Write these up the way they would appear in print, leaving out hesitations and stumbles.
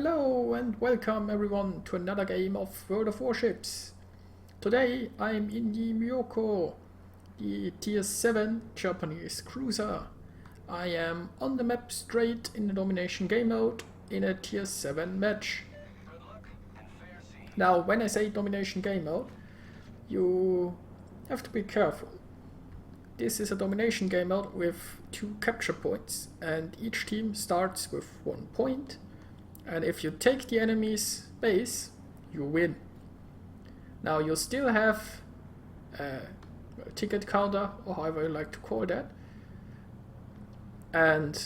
Hello and welcome everyone to another game of World of Warships. Today I'm in the Myoko, the tier 7 Japanese cruiser. I am on the map straight in the domination game mode in a tier 7 match. Now when I say domination game mode, you have to be careful. This is a domination game mode with 2 capture points and each team starts with 1 point. And if you take the enemy's base, you win. Now you still have a ticket counter, or however you like to call that. And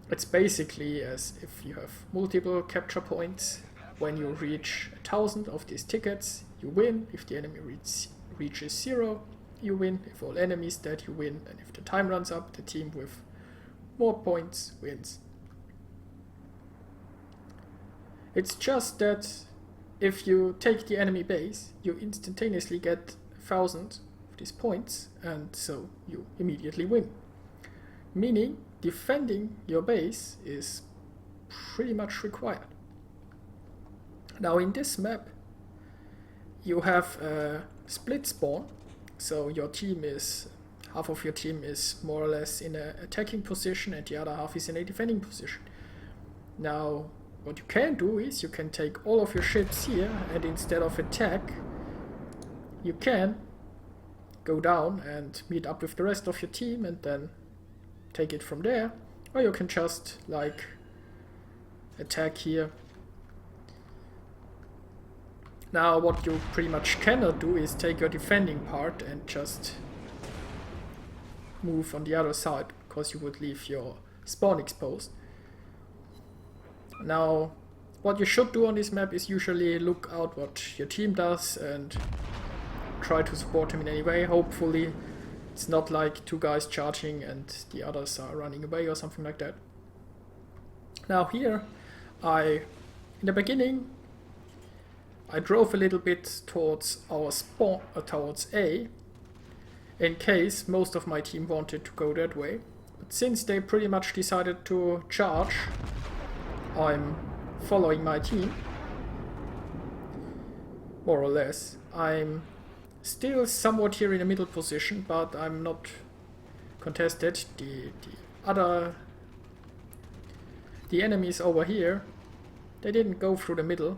it's basically as if you have multiple capture points. When you reach 1,000 of these tickets, you win. If the enemy reaches 0, you win. If all enemies dead, you win. And if the time runs up, the team with more points wins. It's just that if you take the enemy base, you instantaneously get 1,000 of these points, and so you immediately win. Meaning, defending your base is pretty much required. Now in this map, you have a split spawn, so your team is, half of your team is more or less in an attacking position and the other half is in a defending position. Now, what you can do is you can take all of your ships here and instead of attack, you can go down and meet up with the rest of your team and then take it from there. Or you can just like attack here. Now what you pretty much cannot do is take your defending part and just move on the other side, because you would leave your spawn exposed. Now, what you should do on this map is usually look out what your team does and try to support him in any way. Hopefully it's not like 2 guys charging and the others are running away or something like that. Now here, in the beginning, I drove a little bit towards our spawn, towards A, in case most of my team wanted to go that way. But since they pretty much decided to charge, I'm following my team, more or less. I'm still somewhat here in the middle position, but I'm not contested. The enemies over here, they didn't go through the middle.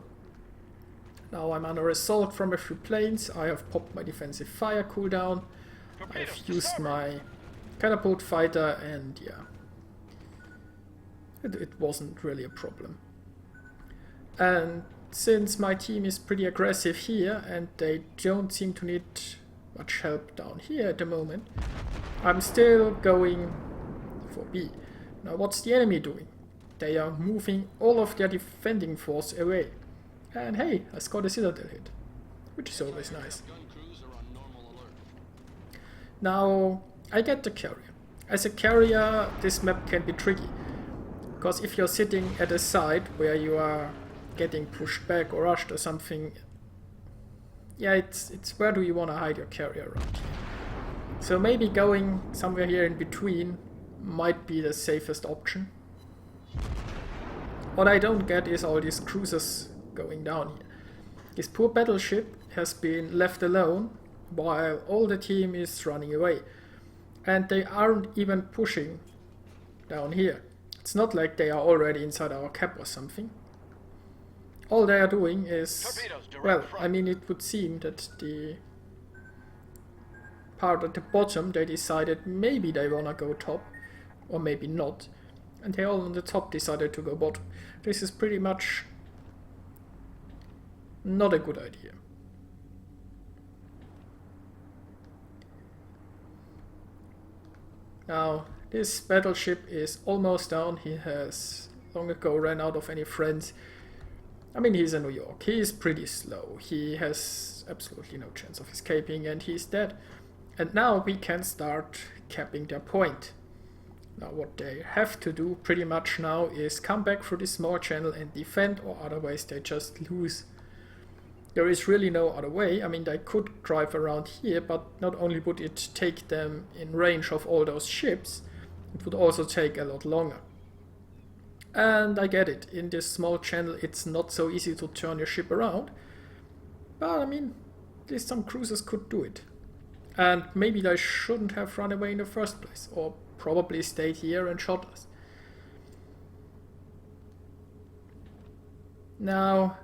Now I'm under assault from a few planes. I have popped my defensive fire cooldown. I've used my catapult fighter and yeah. It wasn't really a problem. And since my team is pretty aggressive here and they don't seem to need much help down here at the moment, I'm still going for B. Now what's the enemy doing? They are moving all of their defending force away. And hey, I scored a citadel hit, which is always nice. Now I get the carrier. As a carrier, this map can be tricky. Because if you're sitting at a side where you are getting pushed back or rushed or something, yeah, it's where do you want to hide your carrier around here. So maybe going somewhere here in between might be the safest option. What I don't get is all these cruisers going down here. This poor battleship has been left alone while all the team is running away. And they aren't even pushing down here. It's not like they are already inside our cap or something. All they are doing is, well, I mean, it would seem that the part at the bottom, they decided maybe they wanna go top, or maybe not. And they all on the top decided to go bottom. This is pretty much not a good idea. Now, this battleship is almost down. He has long ago ran out of any friends. I mean, he's in New York. He is pretty slow. He has absolutely no chance of escaping and he's dead. And now we can start capping their point. Now what they have to do pretty much now is come back through this small channel and defend, or otherwise they just lose. There is really no other way. I mean, they could drive around here, but not only would it take them in range of all those ships, it would also take a lot longer. And I get it, in this small channel it's not so easy to turn your ship around. But I mean, at least some cruisers could do it. And maybe they shouldn't have run away in the first place, or probably stayed here and shot us. Now,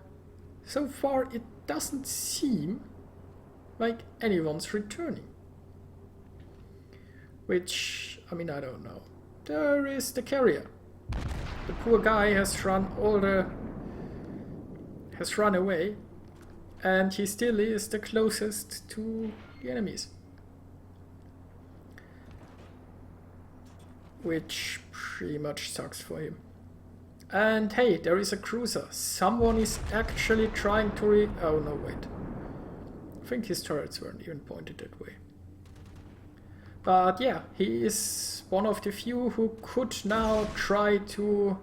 so far it doesn't seem like anyone's returning. Which, I mean, I don't know. There is the carrier. The poor guy has run away, and he still is the closest to the enemies. Which pretty much sucks for him. And hey, there is a cruiser. Someone is actually trying to oh no, wait. I think his turrets weren't even pointed that way. But yeah, he is one of the few who could now try to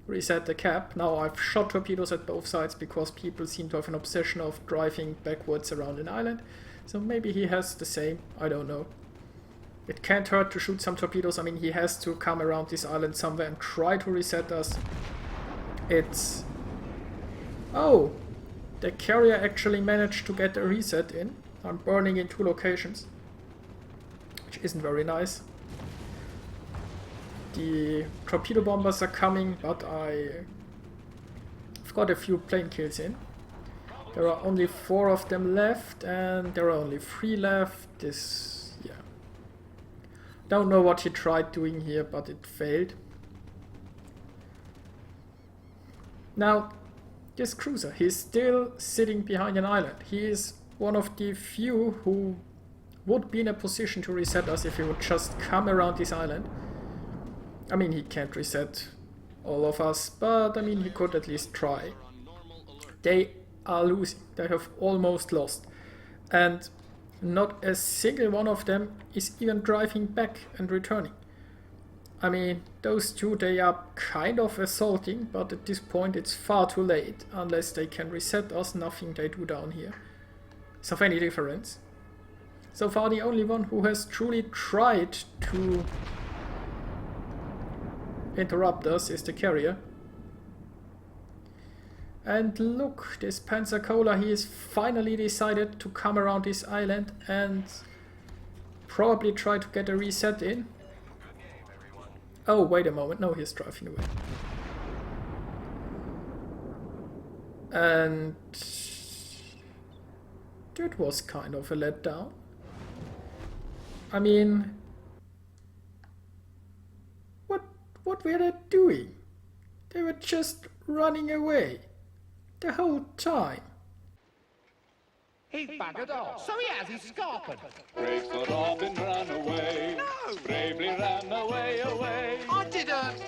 reset the cap. Now I've shot torpedoes at both sides because people seem to have an obsession of driving backwards around an island. So maybe he has the same, I don't know. It can't hurt to shoot some torpedoes. I mean, he has to come around this island somewhere and try to reset us. It's... Oh! The carrier actually managed to get a reset in. I'm burning in 2 locations. Which isn't very nice. The torpedo bombers are coming, but I've got a few plane kills in. There are only 4 of them left, and there are only 3 left. This, yeah. Don't know what he tried doing here, but it failed. Now, this cruiser, he's still sitting behind an island. He is one of the few who would be in a position to reset us if he would just come around this island. I mean, he can't reset all of us, but I mean, he could at least try. They are losing. They have almost lost. And not a single one of them is even driving back and returning. I mean, those two, they are kind of assaulting, but at this point it's far too late. Unless they can reset us, nothing they do down here is of any difference. So far the only one who has truly tried to interrupt us is the carrier. And look, this Pensacola, he has finally decided to come around this island and probably try to get a reset in. Oh, wait a moment, no, he's driving away. And that was kind of a letdown. I mean, what were they doing? They were just running away the whole time. He buggered off. So he has, he's scarping. Brave Sir Robin ran away. No! Bravely ran away, away. I didn't!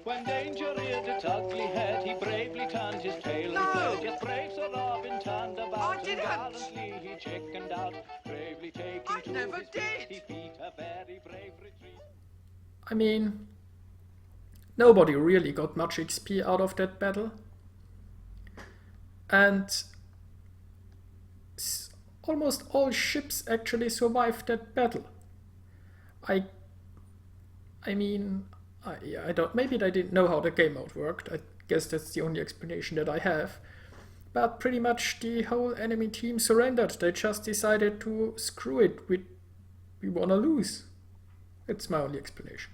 When danger reared its ugly head, he bravely turned his tail No! and fled. Yet brave Sir Robin turned about I and didn't! gallantly he chickened out. Bravely taking I to never his did! feet, he beat a very brave retreat. I mean, nobody really got much XP out of that battle. And almost all ships actually survived that battle. I mean, I don't, maybe they didn't know how the game mode worked. I guess that's the only explanation that I have. But pretty much the whole enemy team surrendered. They just decided to screw it, we wanna lose. It's my only explanation.